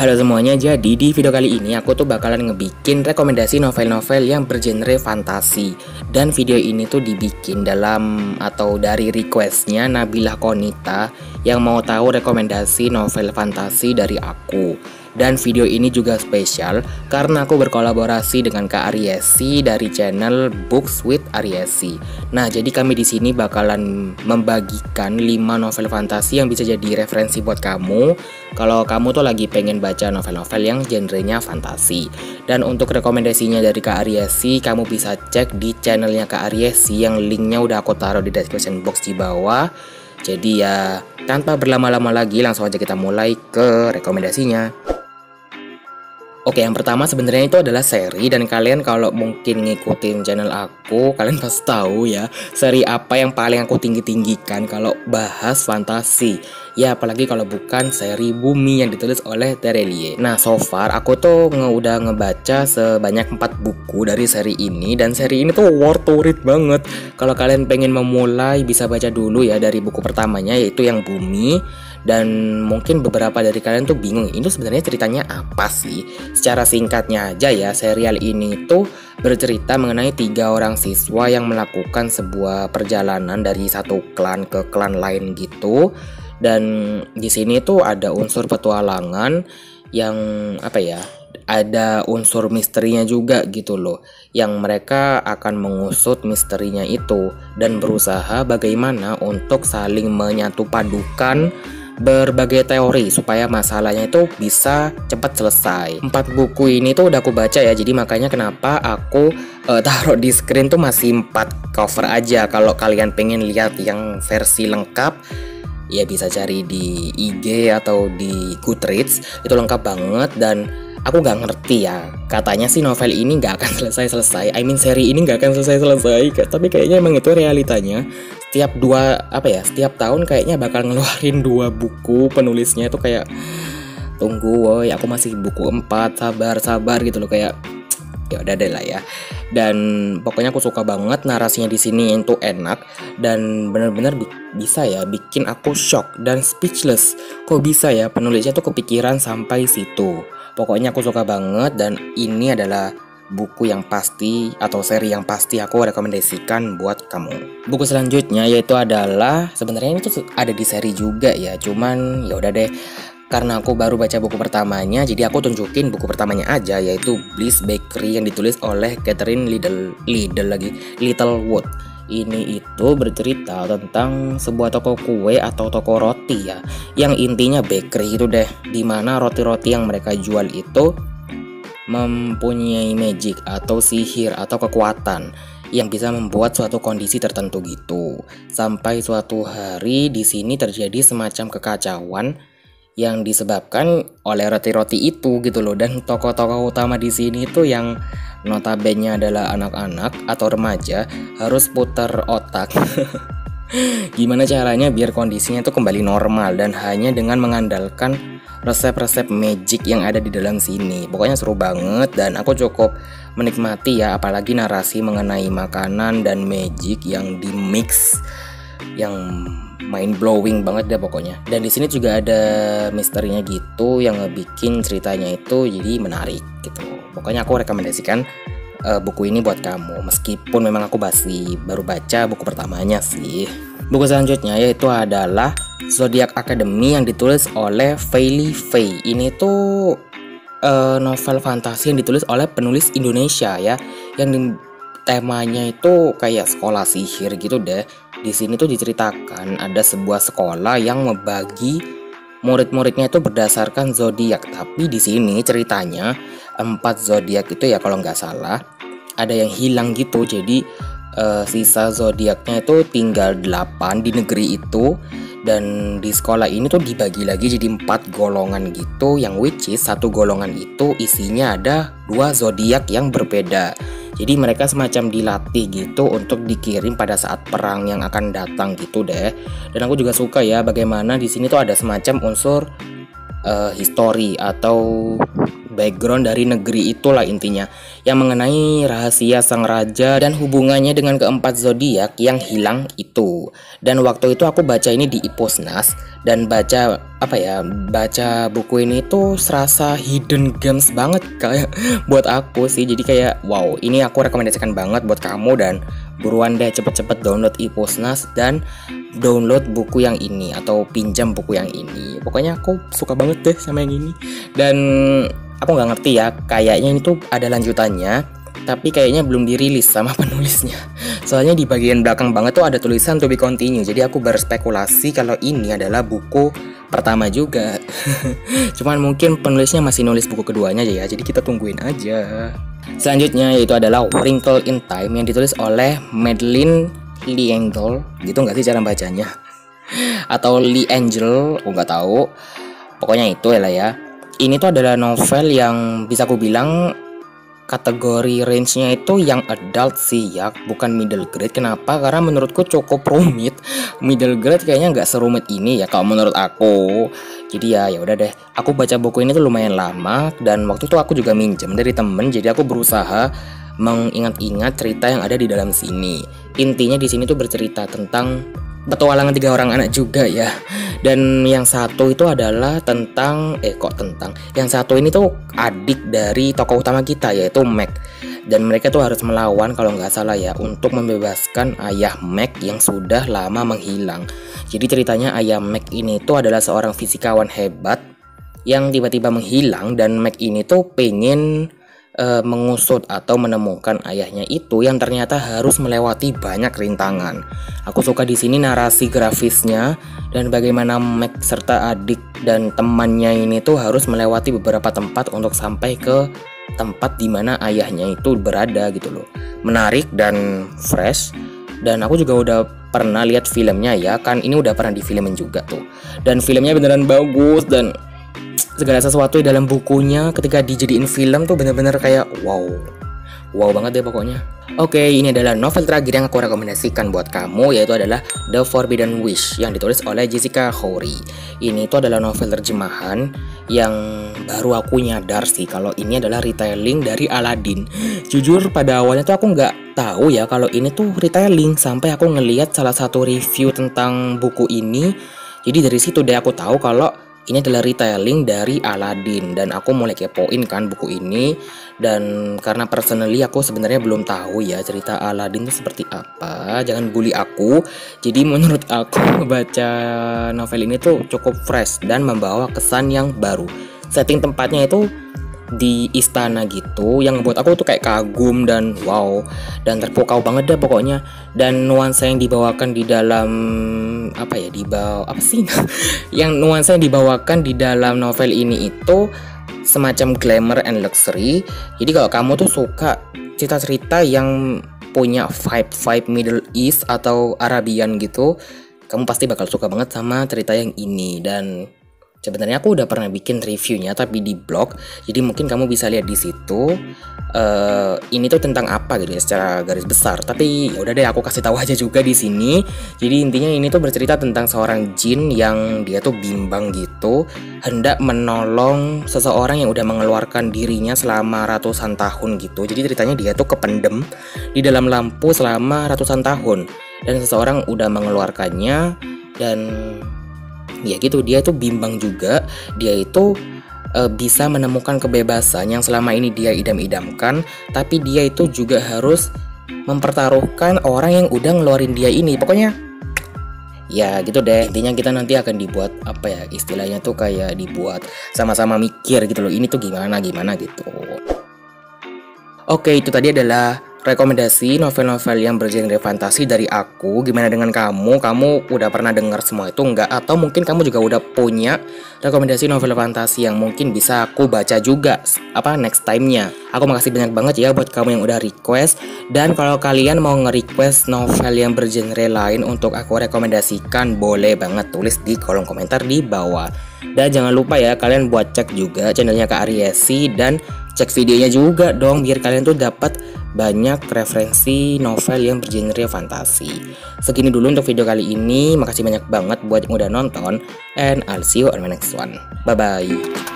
Halo semuanya, jadi di video kali ini aku tuh bakalan ngebikin rekomendasi novel-novel yang bergenre fantasi. Dan video ini tuh dibikin dalam atau dari requestnya Nabila Konita yang mau tahu rekomendasi novel fantasi dari aku. Dan video ini juga spesial karena aku berkolaborasi dengan Kak Aryesi dari channel Books with Aryesi. Nah, jadi kami di sini bakalan membagikan 5 novel fantasi yang bisa jadi referensi buat kamu kalau kamu tuh lagi pengen baca novel-novel yang genrenya fantasi. Dan untuk rekomendasinya dari Kak Aryesi, kamu bisa cek di channelnya Kak Aryesi yang linknya udah aku taruh di description box di bawah. Jadi ya, tanpa berlama-lama lagi langsung aja kita mulai ke rekomendasinya. Oke, yang pertama sebenarnya itu adalah seri, dan kalian kalau mungkin ngikutin channel aku, kalian pasti tahu ya seri apa yang paling aku tinggi-tinggikan kalau bahas fantasi. Ya, apalagi kalau bukan seri Bumi yang ditulis oleh Terelie. Nah, so far aku tuh udah ngebaca sebanyak 4 buku dari seri ini, dan seri ini tuh worth to read banget. Kalau kalian pengen memulai bisa baca dulu ya dari buku pertamanya, yaitu yang Bumi. Dan mungkin beberapa dari kalian tuh bingung, ini sebenarnya ceritanya apa sih? Secara singkatnya aja ya, serial ini tuh bercerita mengenai 3 orang siswa yang melakukan sebuah perjalanan dari satu klan ke klan lain gitu. Dan di sini tuh ada unsur petualangan yang ada unsur misterinya juga gitu loh, yang mereka akan mengusut misterinya itu dan berusaha bagaimana untuk saling menyatu padukan berbagai teori supaya masalahnya itu bisa cepat selesai. 4 buku ini tuh udah aku baca ya, jadi makanya kenapa aku taruh di screen tuh masih 4 cover aja. Kalau kalian pengen lihat yang versi lengkap, ya bisa cari di IG atau di Goodreads, itu lengkap banget. Dan aku gak ngerti ya, katanya sih novel ini gak akan selesai-selesai, seri ini gak akan selesai-selesai, tapi kayaknya emang itu realitanya. Setiap tahun kayaknya bakal ngeluarin 2 buku, penulisnya itu kayak tunggu woy, aku masih buku 4, sabar gitu loh, kayak ya udah deh lah ya. Dan pokoknya aku suka banget narasinya di sini, itu enak dan bener-bener bisa ya bikin aku shock dan speechless. Kok bisa ya penulisnya tuh kepikiran sampai situ. Pokoknya aku suka banget, dan ini adalah buku yang pasti atau seri yang pasti aku rekomendasikan buat kamu. Buku selanjutnya yaitu adalah, sebenarnya ini tuh ada di seri juga ya, cuman ya udah deh, karena aku baru baca buku pertamanya, jadi aku tunjukin buku pertamanya aja, yaitu Bliss Bakery yang ditulis oleh Catherine Littlewood. Ini itu bercerita tentang sebuah toko kue atau toko roti ya, yang intinya bakery itu deh, dimana roti-roti yang mereka jual itu mempunyai magic atau sihir atau kekuatan yang bisa membuat suatu kondisi tertentu gitu. Sampai suatu hari di sini terjadi semacam kekacauan yang disebabkan oleh roti-roti itu gitu loh. Dan tokoh-tokoh utama di sini tuh yang notabene adalah anak-anak atau remaja harus putar otak gimana caranya biar kondisinya tuh kembali normal, dan hanya dengan mengandalkan resep-resep magic yang ada di dalam sini. Pokoknya seru banget dan aku cukup menikmati ya, apalagi narasi mengenai makanan dan magic yang di mix, yang mind blowing banget deh pokoknya. Dan di sini juga ada misterinya gitu yang ngebikin ceritanya itu jadi menarik gitu. Pokoknya aku rekomendasikan buku ini buat kamu, meskipun memang aku baru baca buku pertamanya sih. Buku selanjutnya yaitu adalah Zodiac Academy yang ditulis oleh Feili Fei. Ini tuh novel fantasi yang ditulis oleh penulis Indonesia ya, yang temanya itu kayak sekolah sihir gitu deh. Di sini tuh diceritakan ada sebuah sekolah yang membagi murid-muridnya itu berdasarkan zodiak, tapi di sini ceritanya 4 zodiak itu ya kalau nggak salah ada yang hilang gitu. Jadi sisa zodiaknya itu tinggal 8 di negeri itu, dan di sekolah ini tuh dibagi lagi jadi 4 golongan gitu, yang which is satu golongan itu isinya ada 2 zodiak yang berbeda. Jadi mereka semacam dilatih gitu untuk dikirim pada saat perang yang akan datang gitu deh. Dan aku juga suka ya bagaimana di sini tuh ada semacam unsur history atau background dari negeri itulah intinya, yang mengenai rahasia sang raja dan hubungannya dengan keempat zodiak yang hilang itu. Dan waktu itu aku baca ini di Ipposnas dan baca buku ini tuh serasa hidden gems banget kayak buat aku sih. Jadi kayak wow, ini aku rekomendasikan banget buat kamu, dan buruan deh cepet-cepet download Ipposnas dan download buku yang ini atau pinjam buku yang ini. Pokoknya aku suka banget deh sama yang ini. Dan aku nggak ngerti ya, kayaknya ini tuh ada lanjutannya, tapi kayaknya belum dirilis sama penulisnya. Soalnya di bagian belakang banget tuh ada tulisan to be continue. Jadi aku berspekulasi kalau ini adalah buku pertama juga. Cuman mungkin penulisnya masih nulis buku keduanya aja ya. Jadi kita tungguin aja. Selanjutnya yaitu adalah Wrinkle in Time yang ditulis oleh Madeleine L'Engle. Gitu nggak sih cara bacanya? Atau L'Engle, aku nggak tahu. Pokoknya itu lah ya. Ini tuh adalah novel yang bisa aku bilang kategori range-nya itu yang adult sih ya, bukan middle grade. Kenapa? Karena menurutku cukup rumit. Middle grade kayaknya nggak serumit ini ya kalau menurut aku. Jadi ya udah deh. Aku baca buku ini tuh lumayan lama, dan waktu itu aku juga minjem dari temen. Jadi aku berusaha mengingat-ingat cerita yang ada di dalam sini. Intinya di sini tuh bercerita tentang petualangan 3 orang anak juga ya. Dan yang satu itu adalah yang satu ini tuh adik dari tokoh utama kita, yaitu Meg. Dan mereka tuh harus melawan kalau nggak salah ya, untuk membebaskan ayah Meg yang sudah lama menghilang. Jadi ceritanya ayah Meg ini tuh adalah seorang fisikawan hebat yang tiba-tiba menghilang, dan Meg ini tuh pengen mengusut atau menemukan ayahnya itu yang ternyata harus melewati banyak rintangan. Aku suka di sini narasi grafisnya dan bagaimana Meg serta adik dan temannya ini tuh harus melewati beberapa tempat untuk sampai ke tempat di mana ayahnya itu berada gitu loh. Menarik dan fresh. Dan aku juga udah pernah lihat filmnya ya, kan ini udah pernah difilmin juga tuh. Dan filmnya beneran bagus, dan segala sesuatu di dalam bukunya ketika dijadiin film tuh bener-bener kayak wow banget deh pokoknya. Oke, ini adalah novel terakhir yang aku rekomendasikan buat kamu, yaitu adalah The Forbidden Wish yang ditulis oleh Jessica Khoury. Ini tuh adalah novel terjemahan yang baru aku nyadar sih kalau ini adalah retelling dari Aladdin. Jujur pada awalnya tuh aku nggak tahu ya kalau ini tuh retelling, sampai aku ngelihat salah satu review tentang buku ini. Jadi dari situ deh aku tahu kalau ini adalah retelling dari Aladdin, dan aku mulai kepoin kan buku ini. Dan karena personally aku sebenarnya belum tahu ya cerita Aladdin itu seperti apa, jangan bully aku. Jadi menurut aku baca novel ini tuh cukup fresh dan membawa kesan yang baru. Setting tempatnya itu di istana gitu, yang ngebuat aku tuh kayak kagum dan wow, dan terpukau banget dah pokoknya. Dan nuansa yang dibawakan di dalam yang nuansa yang dibawakan di dalam novel ini itu semacam glamour and luxury. Jadi kalau kamu tuh suka cerita-cerita yang punya vibe Middle East atau Arabian gitu, kamu pasti bakal suka banget sama cerita yang ini. Dan sebenarnya aku udah pernah bikin reviewnya tapi di blog, jadi mungkin kamu bisa lihat di situ. Ini tuh tentang apa gitu ya secara garis besar. Tapi ya udah deh aku kasih tahu aja juga di sini. Jadi intinya ini tuh bercerita tentang seorang jin yang dia tuh bimbang gitu, hendak menolong seseorang yang udah mengeluarkan dirinya selama ratusan tahun gitu. Jadi ceritanya dia tuh kependem di dalam lampu selama ratusan tahun, dan seseorang udah mengeluarkannya. Dan ya gitu, dia tuh bimbang juga. Dia itu bisa menemukan kebebasan yang selama ini dia idam-idamkan, tapi dia itu juga harus mempertaruhkan orang yang udah ngeluarin dia ini. Pokoknya ya gitu deh. Intinya kita nanti akan dibuat istilahnya tuh kayak dibuat sama-sama mikir gitu loh, ini tuh gimana gitu. Oke, itu tadi adalah rekomendasi novel-novel yang bergenre fantasi dari aku. Gimana dengan kamu? Kamu udah pernah dengar semua itu enggak? Atau mungkin kamu juga udah punya rekomendasi novel fantasi yang mungkin bisa aku baca juga next time-nya. Aku makasih banyak banget ya buat kamu yang udah request. Dan kalau kalian mau nge-request novel yang bergenre lain untuk aku rekomendasikan, boleh banget tulis di kolom komentar di bawah. Dan jangan lupa ya kalian buat cek juga channelnya Kak Ariesi, dan cek videonya juga dong biar kalian tuh dapat banyak referensi novel yang bergenre fantasi. Segini dulu untuk video kali ini. Makasih banyak banget buat yang udah nonton, and I'll see you on my next one. Bye bye.